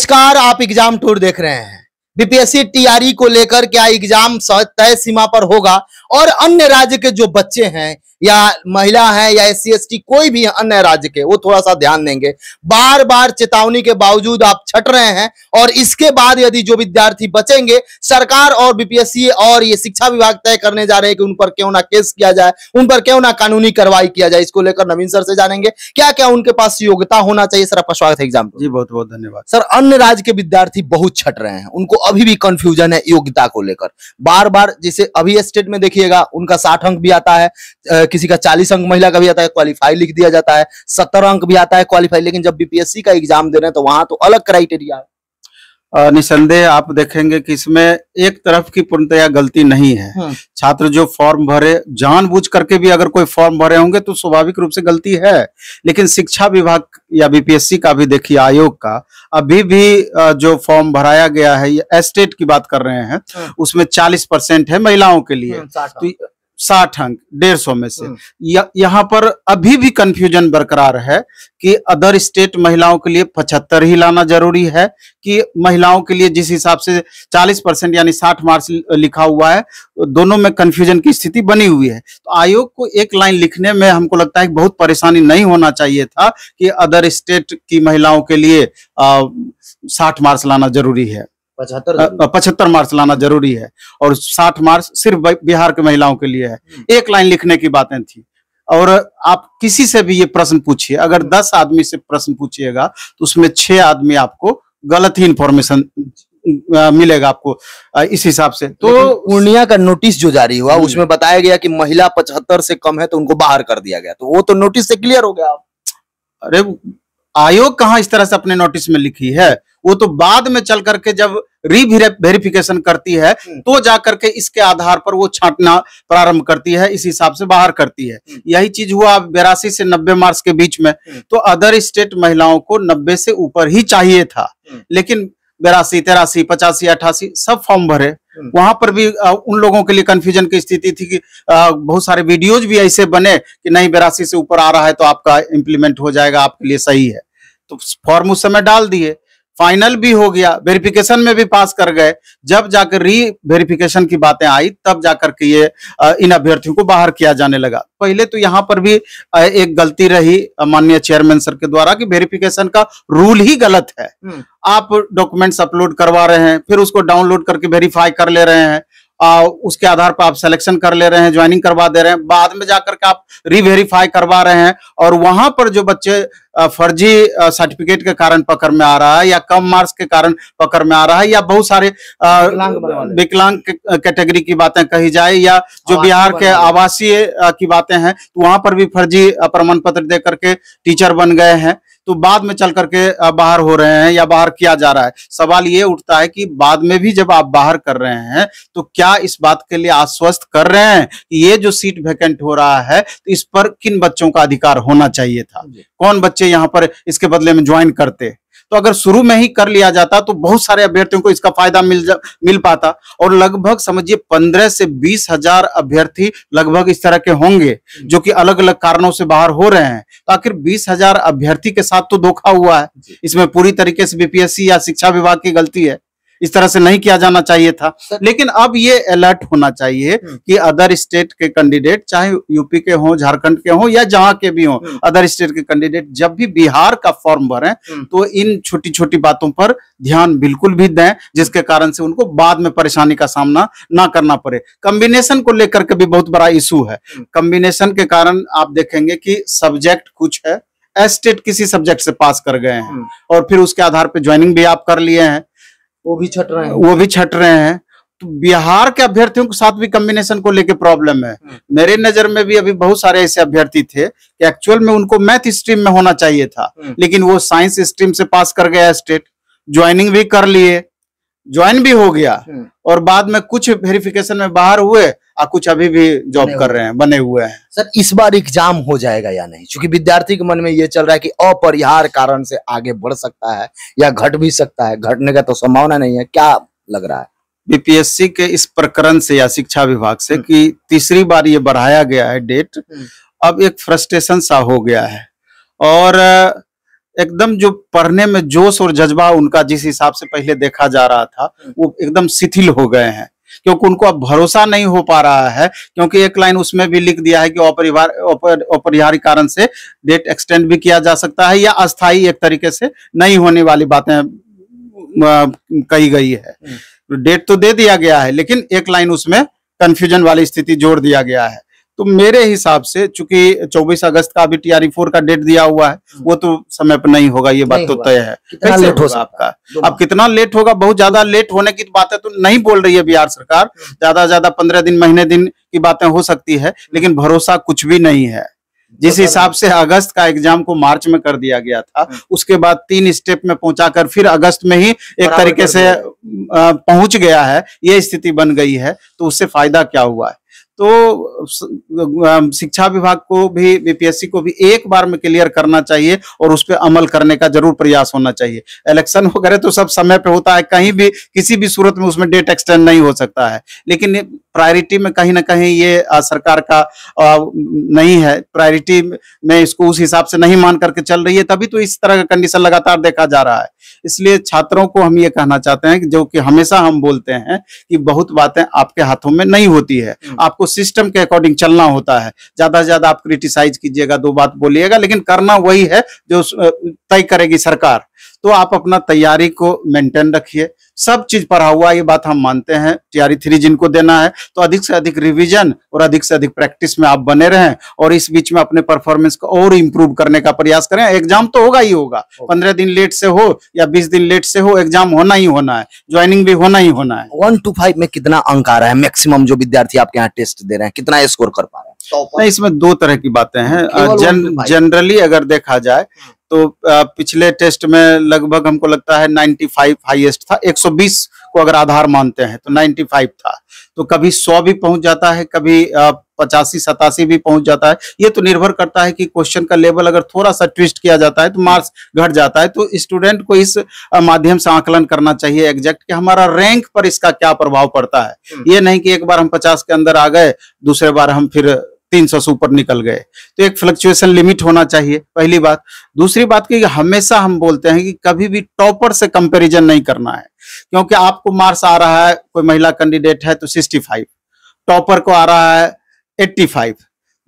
नमस्कार, आप exam tour देख रहे हैं। बीपीएससी टीआरई को लेकर क्या एग्जाम तय सीमा पर होगा और अन्य राज्य के जो बच्चे हैं या महिला हैं या एससी एसटी कोई भी अन्य राज्य के, वो थोड़ा सा ध्यान देंगे। बार बार चेतावनी के बावजूद आप छट रहे हैं और इसके बाद यदि जो विद्यार्थी बचेंगे, सरकार और बीपीएससी और ये शिक्षा विभाग तय करने जा रहे हैं कि उन पर क्यों ना केस किया जाए, उन पर क्यों ना कानूनी कार्रवाई किया जाए। इसको लेकर नवीन सर से जानेंगे क्या क्या उनके पास योग्यता होना चाहिए। सर, आपका स्वागत है एग्जाम। जी बहुत बहुत धन्यवाद। सर, अन्य राज्य के विद्यार्थी बहुत छट रहे हैं, उनको अभी भी कंफ्यूजन है योग्यता को लेकर। बार बार जैसे अभी स्टेट में देखिएगा, उनका 60 अंक भी आता है, किसी का 40 अंक महिला का भी आता है, क्वालिफाई लिख दिया जाता है, 70 अंक भी आता है क्वालिफाई। लेकिन जब बीपीएससी का एग्जाम दे रहे हैं तो वहां तो अलग क्राइटेरिया है। निसंदेह आप देखेंगे कि इसमें एक तरफ की पूर्णतया गलती नहीं है। छात्र जो फॉर्म भरे, जानबूझ करके भी अगर कोई फॉर्म भरे होंगे तो स्वाभाविक रूप से गलती है। लेकिन शिक्षा विभाग या बीपीएससी का भी देखिए, आयोग का अभी भी जो फॉर्म भराया गया है, ये स्टेट की बात कर रहे हैं, उसमें 40% है महिलाओं के लिए, तो 60 अंक 150 में से यहाँ पर अभी भी कंफ्यूजन बरकरार है कि अदर स्टेट महिलाओं के लिए 75 ही लाना जरूरी है कि महिलाओं के लिए जिस हिसाब से 40% यानी 60 मार्क्स लिखा हुआ है, दोनों में कंफ्यूजन की स्थिति बनी हुई है। तो आयोग को एक लाइन लिखने में हमको लगता है कि बहुत परेशानी नहीं होना चाहिए था कि अदर स्टेट की महिलाओं के लिए 60 मार्क्स लाना जरूरी है, 75 मार्क्स लाना जरूरी है और 60 मार्क्स सिर्फ बिहार के महिलाओं के लिए है। एक लाइन लिखने की बातें थी। और आप किसी से भी ये प्रश्न पूछिए, अगर 10 आदमी से प्रश्न पूछिएगा तो उसमें 6 आदमी आपको गलत ही इंफॉर्मेशन मिलेगा आपको इस हिसाब से। तो पूर्णिया का नोटिस जो जारी हुआ उसमें बताया गया कि महिला 75 से कम है तो उनको बाहर कर दिया गया, तो वो तो नोटिस से क्लियर हो गया। अरे आयोग कहाँ इस तरह से अपने नोटिस में लिखी है, वो तो बाद में चल करके जब वेरिफिकेशन करती है तो जाकर के इसके आधार पर वो छांटना प्रारंभ करती है, इस हिसाब से बाहर करती है। यही चीज हुआ 82 से 90 मार्क्स के बीच में। तो अदर स्टेट महिलाओं को 90 से ऊपर ही चाहिए था, लेकिन 82, 83, 85, 88 सब फॉर्म भरे। वहां पर भी उन लोगों के लिए कंफ्यूजन की स्थिति थी कि बहुत सारे वीडियोज भी ऐसे बने कि नहीं 82 से ऊपर आ रहा है तो आपका इंप्लीमेंट हो जाएगा, आपके लिए सही है। तो फॉर्म उस समय डाल दिए, फाइनल भी हो गया, वेरिफिकेशन में भी पास कर गए। जब जाकर री वेरिफिकेशन की बातें आई तब जाकर के ये इन अभ्यर्थियों को बाहर किया जाने लगा। पहले तो यहाँ पर भी एक गलती रही माननीय चेयरमैन सर के द्वारा कि वेरिफिकेशन का रूल ही गलत है। आप डॉक्यूमेंट्स अपलोड करवा रहे हैं, फिर उसको डाउनलोड करके वेरीफाई कर ले रहे हैं, उसके आधार पर आप सिलेक्शन कर ले रहे हैं, ज्वाइनिंग करवा दे रहे हैं, बाद में जाकर के आप रीवेरीफाई करवा रहे हैं और वहां पर जो बच्चे फर्जी सर्टिफिकेट के कारण पकड़ में आ रहा है या कम मार्क्स के कारण पकड़ में आ रहा है या बहुत सारे विकलांग कैटेगरी की बातें कही जाए या जो बिहार के आवासीय की बातें हैं, तो वहां पर भी फर्जी प्रमाण पत्र दे करके टीचर बन गए हैं, तो बाद में चल करके बाहर हो रहे हैं या बाहर किया जा रहा है। सवाल ये उठता है कि बाद में भी जब आप बाहर कर रहे हैं तो क्या इस बात के लिए आश्वस्त कर रहे हैं कि ये जो सीट वैकेंट हो रहा है तो इस पर किन बच्चों का अधिकार होना चाहिए था, कौन बच्चे यहाँ पर इसके बदले में ज्वाइन करते। तो अगर शुरू में ही कर लिया जाता तो बहुत सारे अभ्यर्थियों को इसका फायदा मिल पाता और लगभग समझिए 15 से 20 हजार अभ्यर्थी लगभग इस तरह के होंगे जो कि अलग अलग कारणों से बाहर हो रहे हैं। तो आखिर 20 हजार अभ्यर्थी के साथ तो धोखा हुआ है। इसमें पूरी तरीके से बीपीएससी या शिक्षा विभाग की गलती है, इस तरह से नहीं किया जाना चाहिए था। लेकिन अब ये अलर्ट होना चाहिए कि अदर स्टेट के कैंडिडेट, चाहे यूपी के हों, झारखंड के हों या जहां के भी हों, अदर स्टेट के कैंडिडेट जब भी बिहार का फॉर्म भरें तो इन छोटी छोटी बातों पर ध्यान बिल्कुल भी दें, जिसके कारण से उनको बाद में परेशानी का सामना ना करना पड़े। कॉम्बिनेशन को लेकर के भी बहुत बड़ा इशू है। कॉम्बिनेशन के कारण आप देखेंगे कि सब्जेक्ट कुछ है, स्टेट किसी सब्जेक्ट से पास कर गए हैं और फिर उसके आधार पर ज्वाइनिंग भी आप कर लिए हैं, वो भी छट रहे हैं। तो बिहार के अभ्यर्थियों के साथ भी कॉम्बिनेशन को लेके प्रॉब्लम है। मेरे नजर में भी अभी बहुत सारे ऐसे अभ्यर्थी थे कि एक्चुअल में उनको मैथ स्ट्रीम में होना चाहिए था, लेकिन वो साइंस स्ट्रीम से पास कर गया स्टेट, ज्वाइनिंग भी कर लिए, ज्वाइन भी हो गया और बाद में कुछ वेरिफिकेशन में बाहर हुए और कुछ अभी भी जॉब कर रहे हैं, बने हुए हैं। सर, इस बार एग्जाम हो जाएगा या नहीं? क्योंकि विद्यार्थी के मन में ये चल रहा है कि अपरिहार्य कारण से आगे बढ़ सकता है या घट भी सकता है, घटने का तो संभावना नहीं है, क्या लग रहा है? बीपीएससी के इस प्रकरण से या शिक्षा विभाग से कि तीसरी बार ये बढ़ाया गया है डेट, अब एक फ्रस्ट्रेशन सा हो गया है और एकदम जो पढ़ने में जोश और जज्बा उनका जिस हिसाब से पहले देखा जा रहा था वो एकदम शिथिल हो गए हैं, क्योंकि उनको अब भरोसा नहीं हो पा रहा है। क्योंकि एक लाइन उसमें भी लिख दिया है कि अपरिहार्य कारण से डेट एक्सटेंड भी किया जा सकता है या अस्थायी एक तरीके से नहीं होने वाली बातें कही गई है। डेट तो दे दिया गया है, लेकिन एक लाइन उसमें कंफ्यूजन वाली स्थिति जोड़ दिया गया है। तो मेरे हिसाब से चूंकि 24 अगस्त का अभी TRE-4 का डेट दिया हुआ है, वो तो समय पर नहीं होगा, ये बात तो तय है। कितना लेट हो आपका, अब कितना लेट होगा, बहुत ज्यादा लेट होने की बातें तो नहीं बोल रही है बिहार सरकार। ज्यादा ज्यादा 15 दिन, महीने दिन की बातें हो सकती है, लेकिन भरोसा कुछ भी नहीं है। जिस हिसाब से अगस्त का एग्जाम को मार्च में कर दिया गया था, उसके बाद 3 स्टेप में पहुंचाकर फिर अगस्त में ही एक तरीके से पहुंच गया है, ये स्थिति बन गई है, तो उससे फायदा क्या हुआ है? तो शिक्षा विभाग को भी, BPSC को भी एक बार में क्लियर करना चाहिए और उस पर अमल करने का जरूर प्रयास होना चाहिए। इलेक्शन वगैरह तो सब समय पे होता है, कहीं भी किसी भी सूरत में उसमें डेट एक्सटेंड नहीं हो सकता है, लेकिन प्रायोरिटी में कहीं ना कहीं ये सरकार का नहीं है, प्रायोरिटी में इसको उस हिसाब से नहीं मान करके चल रही है, तभी तो इस तरह का कंडीशन लगातार देखा जा रहा है। इसलिए छात्रों को हम ये कहना चाहते हैं कि जो कि हमेशा हम बोलते हैं कि बहुत बातें आपके हाथों में नहीं होती है, आपको सिस्टम के अकॉर्डिंग चलना होता है। ज्यादा से ज्यादा आप क्रिटिसाइज कीजिएगा, 2 बात बोलिएगा, लेकिन करना वही है जो तय करेगी सरकार। तो आप अपना तैयारी को मेंटेन रखिए, सब चीज पढ़ा हुआ, ये बात हम मानते हैं। TRE-3 जिनको देना है तो अधिक से अधिक रिवीजन और अधिक से अधिक प्रैक्टिस में आप बने रहें और इस बीच में अपने परफॉर्मेंस को और इंप्रूव करने का प्रयास करें। एग्जाम तो होगा ही होगा, 15 दिन लेट से हो या 20 दिन लेट से हो, एग्जाम होना ही होना है, ज्वाइनिंग भी होना ही होना है। 1 to 5 में कितना अंक आ रहा है मैक्सिमम जो विद्यार्थी आपके यहाँ टेस्ट दे रहे हैं, कितना स्कोर कर पा रहे हैं? नहीं, इसमें 2 तरह की बातें हैं। जनरली अगर देखा जाए तो पिछले टेस्ट में लगभग हमको लगता है 95 हाईएस्ट था। 120 को अगर आधार मानते हैं तो 95 था। तो कभी 100 भी पहुंच जाता है, कभी 85-87 भी पहुंच जाता है। ये तो निर्भर करता है कि क्वेश्चन का लेवल अगर थोड़ा सा ट्विस्ट किया जाता है तो मार्क्स घट जाता है। तो स्टूडेंट को इस माध्यम से आकलन करना चाहिए एग्जैक्ट कि हमारा रैंक पर इसका क्या प्रभाव पड़ता है। ये नहीं कि एक बार हम 50 के अंदर आ गए, दूसरे बार हम फिर 300 से ऊपर निकल गए। तो एक फ्लक्चुएशन लिमिट होना चाहिए, पहली बात। दूसरी बात कि हमेशा हम बोलते हैं कि कभी भी टॉपर से कंपैरिजन नहीं करना है, क्योंकि आपको मार्क्स आ रहा है, कोई महिला कैंडिडेट है तो 65, टॉपर को आ रहा है 85,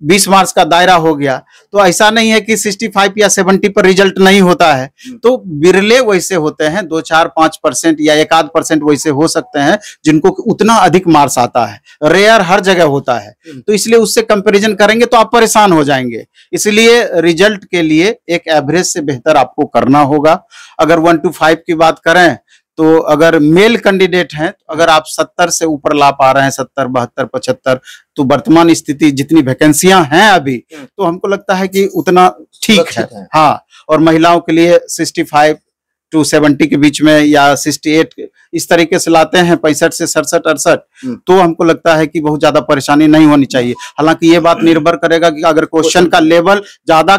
20 मार्क्स का दायरा हो गया। तो ऐसा नहीं है कि 65 या 70 पर रिजल्ट नहीं होता है। तो बिरले वैसे होते हैं, 2-4-5% या 1-8% वैसे हो सकते हैं जिनको उतना अधिक मार्क्स आता है। रेयर हर जगह होता है, तो इसलिए उससे कंपैरिजन करेंगे तो आप परेशान हो जाएंगे। इसलिए रिजल्ट के लिए एक एवरेज से बेहतर आपको करना होगा। अगर 1 to 5 की बात करें तो अगर मेल कैंडिडेट हैं तो अगर आप 70 से ऊपर ला पा रहे हैं, 70, 72, 75, तो वर्तमान स्थिति जितनी वैकेंसियां हैं अभी, तो हमको लगता है कि उतना ठीक है। हाँ, और महिलाओं के लिए 65 to 70 के बीच में या 68 इस तरीके से लाते हैं, 65 से 67, 68, तो हमको लगता है कि बहुत ज्यादा परेशानी नहीं होनी चाहिए। हालांकि ये बात निर्भर करेगा कि अगर क्वेश्चन का लेवल ज्यादा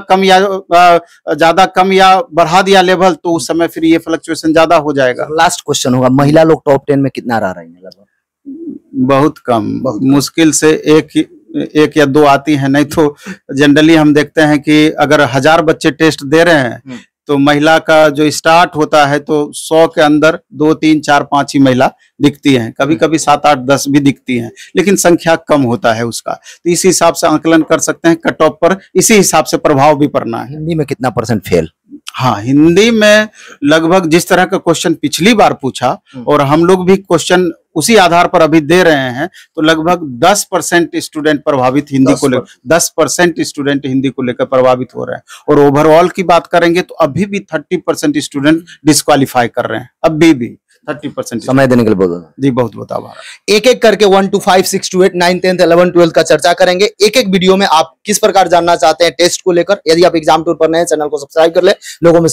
कम या बढ़ा दिया लेवल, तो उस समय फिर ये फ्लक्चुएशन ज्यादा हो जाएगा। लास्ट क्वेश्चन होगा, महिला लोग टॉप 10 में कितना रह रही है? बहुत कम, मुश्किल से एक या 2 आती है। नहीं तो जनरली हम देखते हैं कि अगर 1000 बच्चे टेस्ट दे रहे हैं तो महिला का जो स्टार्ट होता है तो 100 के अंदर 2, 3, 4, 5 ही महिला दिखती हैं, कभी कभी 7, 8, 10 भी दिखती हैं, लेकिन संख्या कम होता है उसका। तो इसी हिसाब से आकलन कर सकते हैं, कट ऑफ पर इसी हिसाब से प्रभाव भी पड़ना है। हिंदी में कितना % फेल? हाँ, हिंदी में लगभग जिस तरह का क्वेश्चन पिछली बार पूछा और हम लोग भी क्वेश्चन उसी आधार पर अभी दे रहे हैं, तो लगभग 10% स्टूडेंट प्रभावित हिंदी को लेकर, 10% स्टूडेंट हिंदी को लेकर प्रभावित हो रहे हैं। और ओवरऑल की बात करेंगे तो अभी भी 30% स्टूडेंट डिस्क्वालीफाई कर रहे हैं, अभी भी 30%। समय देने के लिए बहुत जी, बहुत बहुत आभार। एक एक करके 1 to 5, 6 to 8, 9, 10, 11, 12 का चर्चा करेंगे। एक एक वीडियो में आप किस प्रकार जानना चाहते हैं टेस्ट को लेकर। यदि आप एग्जाम टूर पर नए, चैनल को सब्सक्राइब कर ले, लोगों में